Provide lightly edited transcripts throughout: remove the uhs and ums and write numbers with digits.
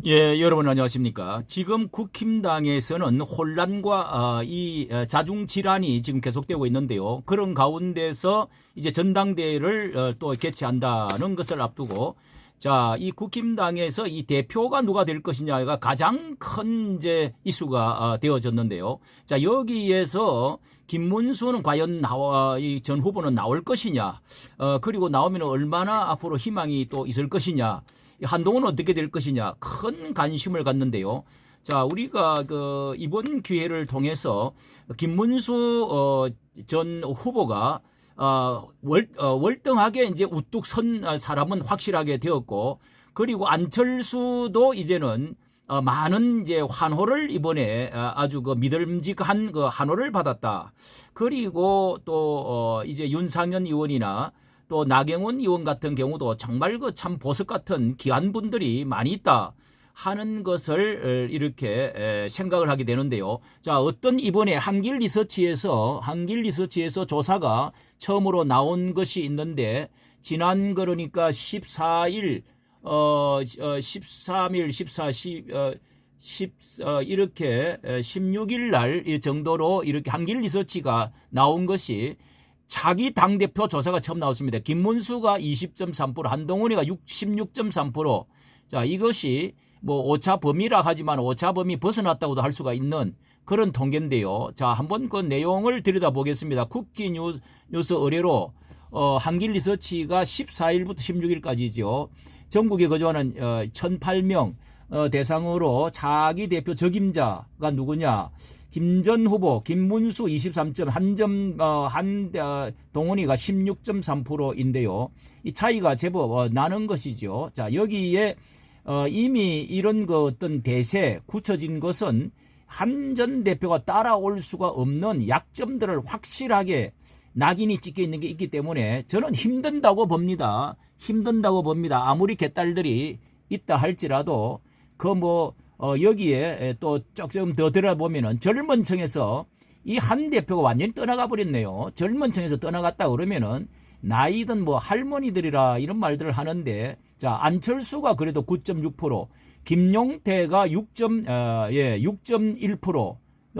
예, 여러분 안녕하십니까. 지금 국힘당에서는 혼란과 자중 질환이 지금 계속되고 있는데요. 그런 가운데서 이제 전당대회를 또 개최한다는 것을 앞두고 자, 이 국힘당에서 이 대표가 누가 될 것이냐가 가장 큰 이제 이슈가 되어졌는데요. 자, 여기에서 김문수는 과연 이 전 후보는 나올 것이냐, 그리고 나오면 얼마나 앞으로 희망이 또 있을 것이냐, 한동훈은 어떻게 될 것이냐 큰 관심을 갖는데요. 자, 우리가 이번 기회를 통해서 김문수 전 후보가 월등하게 이제 우뚝 선 사람은 확실하게 되었고, 그리고 안철수도 이제는 많은 이제 환호를 이번에 아주 믿음직한 환호를 받았다. 그리고 또 이제 윤상현 의원이나 또 나경원 의원 같은 경우도 정말 참 보석 같은 귀한 분들이 많이 있다 하는 것을 이렇게 생각을 하게 되는데요. 자, 어떤 이번에 한길 리서치에서 조사가 처음으로 나온 것이 있는데, 지난 그러니까 14일, 13일, 14, 10, 이렇게 16일 날 정도로 이렇게 한길 리서치가 나온 것이 자기 당대표 조사가 처음 나왔습니다. 김문수가 20.3%, 한동훈이가 16.3%. 자, 이것이 뭐 오차 범위라 하지만 오차 범위 벗어났다고도 할 수가 있는 그런 통계인데요. 자, 한번 그 내용을 들여다보겠습니다. 쿠키 뉴스 의뢰로 한길 리서치가 14일부터 16일까지죠. 전국에 거주하는 1,008명 대상으로 자기 대표 적임자가 누구냐? 김전 후보, 김문수 23점, 한동훈이가 16.3%인데요. 이 차이가 제법 나는 것이죠. 자, 여기에 이미 이런 어떤 대세 굳혀진 것은 한 전 대표가 따라올 수가 없는 약점들을 확실하게 낙인이 찍혀 있는 게 있기 때문에 저는 힘든다고 봅니다. 아무리 개딸들이 있다 할지라도 여기에 또 조금 더 들어보면은 젊은 층에서 이 한 대표가 완전히 떠나가 버렸네요. 젊은 층에서 떠나갔다 그러면은 나이든 뭐 할머니들이라 이런 말들을 하는데, 자, 안철수가 그래도 9.6%, 김용태가 6.1%,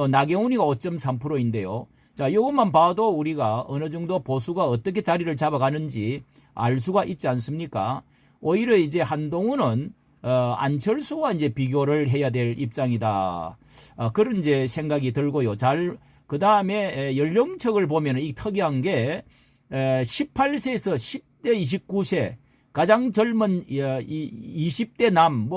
나경원이가 5.3%인데요. 자, 이것만 봐도 우리가 어느 정도 보수가 어떻게 자리를 잡아가는지 알 수가 있지 않습니까? 오히려 이제 한동훈은 안철수와 이제 비교를 해야 될 입장이다. 그런 이제 생각이 들고요. 그 다음에 연령층을 보면 이 특이한 게 18세에서 10대 29세 가장 젊은 20대 남,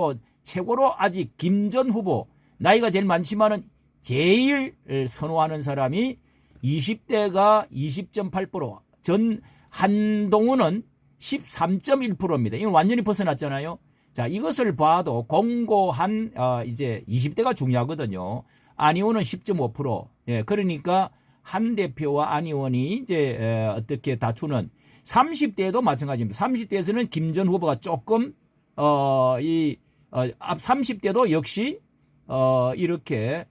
최고로 아직 김 전 후보 나이가 제일 많지만은 제일 선호하는 사람이 20대가 20.8%, 전 한동훈은 13.1%입니다. 이건 완전히 벗어났잖아요. 자, 이것을 봐도 공고한 이제 20대가 중요하거든요. 안 의원은 10.5%. 예, 그러니까 한 대표와 안 의원이 이제 어떻게 다투는 30대도 마찬가지입니다. 30대에서는 김 전 후보가 조금 앞 30대도 역시 이렇게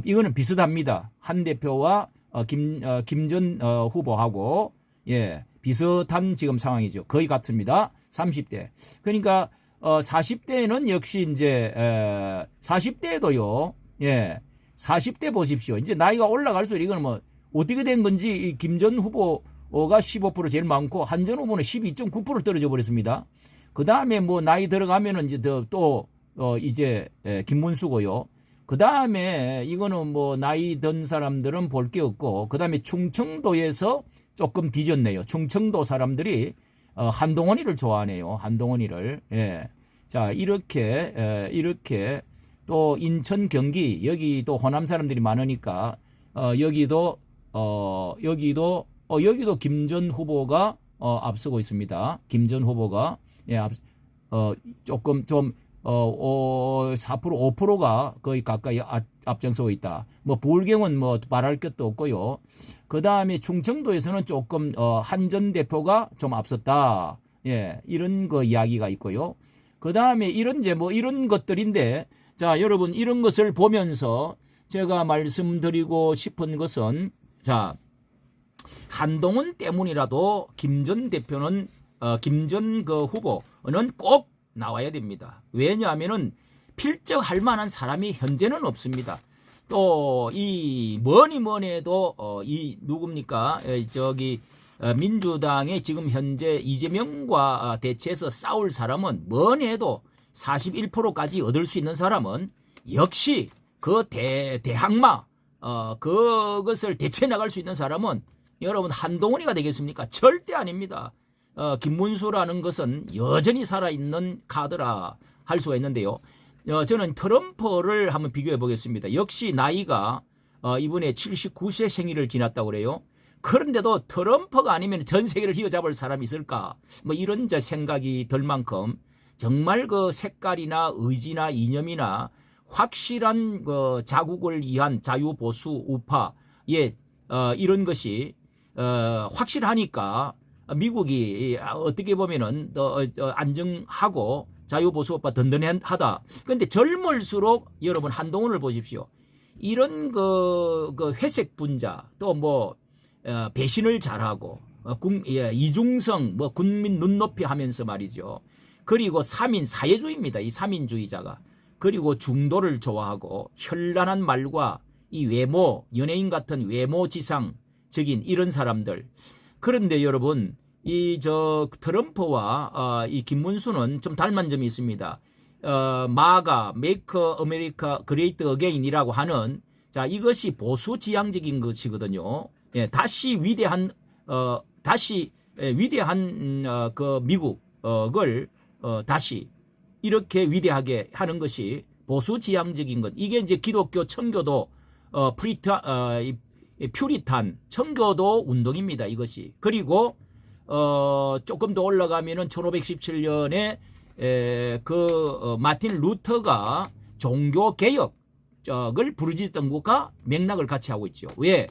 이거는 비슷합니다. 한 대표와 김 전 후보하고 비슷한 지금 상황이죠. 거의 같습니다. 30대. 그러니까 40대는 역시 이제 40대도요. 40대 보십시오. 이제 나이가 올라갈수록 이거는 뭐 어떻게 된 건지 김 전 후보가 15% 제일 많고 한 전 후보는 12.9% 떨어져 버렸습니다. 그 다음에 뭐 나이 들어가면은 이제 이제 김문수고요. 그 다음에 이거는 뭐 나이 든 사람들은 볼 게 없고, 그 다음에 충청도에서 조금 뒤졌네요. 충청도 사람들이 한동훈이를 좋아하네요. 한동훈이를. 예. 자, 이렇게 또 인천, 경기, 여기 또 호남 사람들이 많으니까 여기도 김 전 후보가 앞서고 있습니다. 김 전 후보가 조금 좀 4%, 5%가 거의 가까이 앞장서고 있다. 뭐 부울경은 뭐 말할 것도 없고요. 그 다음에 충청도에서는 조금 한 전 대표가 좀 앞섰다. 이런 거 이야기가 있고요. 그 다음에 이런 것들인데, 자, 여러분 이런 것을 보면서 제가 말씀드리고 싶은 것은, 자, 한동훈 때문이라도 김 전 대표는 김 전 후보는 꼭 나와야 됩니다. 왜냐하면은 필적할 만한 사람이 현재는 없습니다. 또 이 뭐니 해도 이 누굽니까? 민주당의 지금 현재 이재명과 대치해서 싸울 사람은 뭐니 해도 41%까지 얻을 수 있는 사람은 역시 그 대항마 그것을 대체 나갈 수 있는 사람은 여러분 한동훈이가 되겠습니까? 절대 아닙니다. 김문수라는 것은 여전히 살아있는 카드라 할 수가 있는데요. 저는 트럼프를 한번 비교해 보겠습니다. 역시 나이가 이번에 79세 생일을 지났다고 그래요. 그런데도 트럼프가 아니면 전 세계를 휘어잡을 사람이 있을까? 뭐 이런 생각이 들 만큼 정말 그 색깔이나 의지나 이념이나 확실한 그 자국을 위한 자유보수 우파의 이런 것이 확실하니까 미국이 어떻게 보면은 안정하고 자유보수우파 든든하다. 그런데 젊을수록 여러분 한동훈을 보십시오. 이런 그 회색 분자 또 뭐 배신을 잘하고 이중성 뭐 국민 눈높이 하면서 말이죠. 그리고 3인 사회주의입니다. 이 3인주의자가. 그리고 중도를 좋아하고 현란한 말과 이 외모 연예인 같은 외모지상적인 이런 사람들. 그런데 여러분 이 트럼프와 이 김문수는 좀 닮은 점이 있습니다. 마가 메이크 아메리카 그레이트 어게인이라고 하는 자 이것이 보수 지향적인 것이거든요. 예, 다시 위대한 그 미국을 다시 이렇게 위대하게 하는 것이 보수 지향적인 것. 이게 이제 기독교 청교도 퓨리탄 청교도 운동입니다. 이것이. 그리고 조금 더 올라가면은 1517년에 마틴 루터가 종교 개혁을 부르짖던 것과 맥락을 같이 하고 있죠. 왜?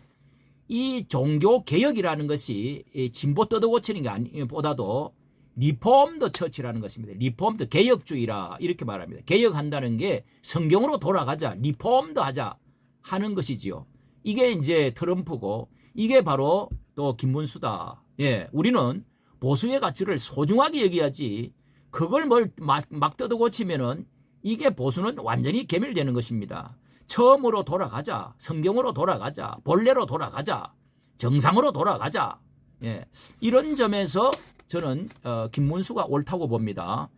이 종교 개혁이라는 것이 진보 뜯어고치는 게 아니보다도 리폼드 처치라는 것입니다. 리폼드 개혁주의라 이렇게 말합니다. 개혁한다는 게 성경으로 돌아가자, 리폼드 하자 하는 것이지요. 이게 이제 트럼프고 이게 바로 또 김문수다. 예, 우리는 보수의 가치를 소중하게 여겨야지 그걸 막 뜯어고치면은 이게 보수는 완전히 괴멸되는 것입니다. 처음으로 돌아가자, 성경으로 돌아가자, 본래로 돌아가자, 정상으로 돌아가자. 예, 이런 점에서 저는 김문수가 옳다고 봅니다.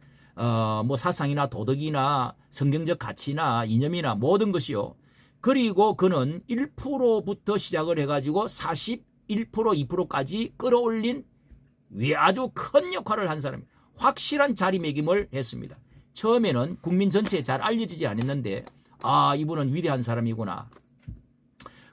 뭐 사상이나 도덕이나 성경적 가치나 이념이나 모든 것이요. 그리고 그는 1%부터 시작을 해가지고 41%, 2%까지 끌어올린 아주 큰 역할을 한 사람입니다. 확실한 자리매김을 했습니다. 처음에는 국민 전체에 잘 알려지지 않았는데 이분은 위대한 사람이구나.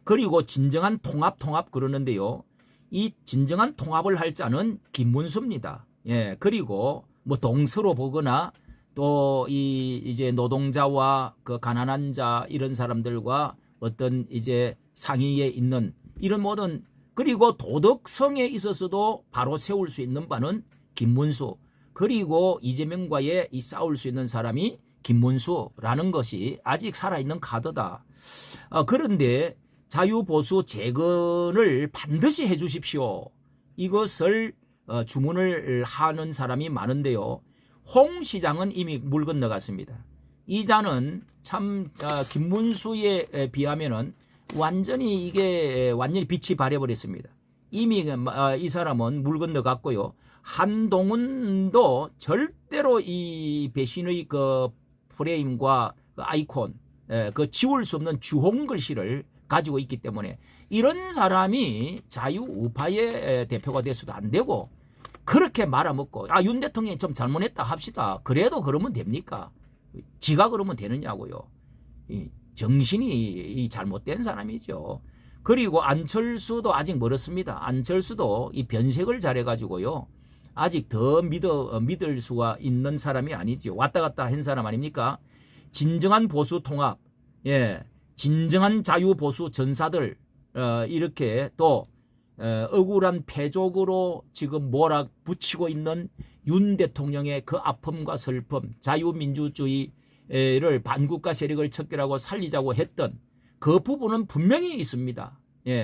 그리고 진정한 통합 그러는데요. 이 진정한 통합을 할 자는 김문수입니다. 예, 그리고 뭐 동서로 보거나 또 이제 노동자와 그 가난한 자 이런 사람들과 어떤 이제 상위에 있는 이런 모든 그리고 도덕성에 있어서도 바로 세울 수 있는 바는 김문수 그리고 이재명과의 이 싸울 수 있는 사람이 김문수라는 것이 아직 살아있는 카드다. 그런데 자유보수 재건을 반드시 해 주십시오. 이것을 주문을 하는 사람이 많은데요. 홍 시장은 이미 물 건너갔습니다. 이 자는 참 김문수에 비하면은 완전히 빛이 발해버렸습니다. 이미 이 사람은 물 건너갔고요. 한동훈도 절대로 이 배신의 그 프레임과 그 아이콘 그 지울 수 없는 주홍 글씨를 가지고 있기 때문에 이런 사람이 자유우파의 대표가 돼서도 안 되고 그렇게 말아먹고 윤 대통령이 좀 잘못했다 합시다. 그래도 그러면 됩니까? 지가 그러면 되느냐고요. 정신이 잘못된 사람이죠. 그리고 안철수도 아직 멀었습니다. 안철수도 이 변색을 잘해가지고요. 아직 더 믿을 수가 있는 사람이 아니죠. 왔다 갔다 한 사람 아닙니까? 진정한 보수 통합, 진정한 자유보수 전사들 이렇게 또 억울한 패족으로 지금 몰아붙이고 있는 윤 대통령의 그 아픔과 슬픔, 자유민주주의를 반국가 세력을 척결하고 살리자고 했던 그 부분은 분명히 있습니다.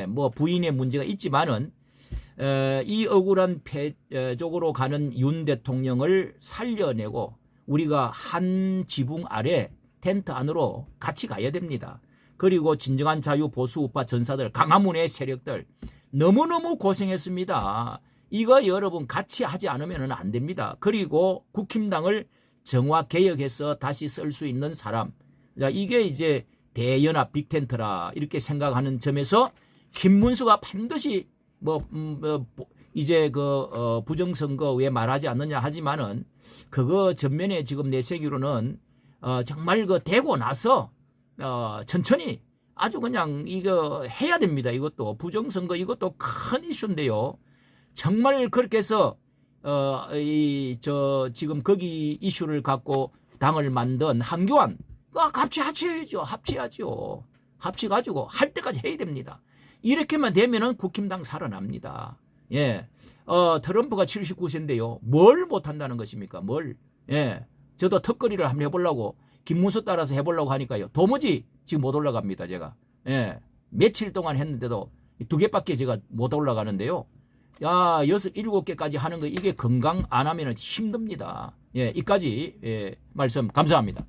뭐 부인의 문제가 있지만은 이 억울한 패족으로 가는 윤 대통령을 살려내고 우리가 한 지붕 아래 텐트 안으로 같이 가야 됩니다. 그리고 진정한 자유 보수 우파 전사들, 강화문의 세력들 너무너무 고생했습니다. 이거 여러분 같이 하지 않으면 안 됩니다. 그리고 국힘당을 정화 개혁해서 다시 쓸 수 있는 사람. 자, 이게 이제 대연합 빅텐트라 이렇게 생각하는 점에서 김문수가 반드시 이제 부정선거 왜 말하지 않느냐 하지만은 그거 전면에 지금 내세기로는 정말 되고 나서 천천히 아주 그냥 이거 해야 됩니다. 이것도 부정선거 이것도 큰 이슈인데요. 정말 그렇게 해서 지금 거기 이슈를 갖고 당을 만든 한교안 같이 합치야죠. 합치가지고 할 때까지 해야 됩니다. 이렇게만 되면은 국힘당 살아납니다. 예. 트럼프가 79세인데요. 뭘 못한다는 것입니까? 뭘? 예. 저도 턱걸이를 한번 해보려고 김문수 따라서 해보려고 하니까요. 도무지 지금 못 올라갑니다. 제가. 예. 며칠 동안 했는데도 2개밖에 제가 못 올라가는데요. 야, 6, 7개까지 하는 거 이게 건강 안 하면 힘듭니다. 예. 이까지 말씀 감사합니다.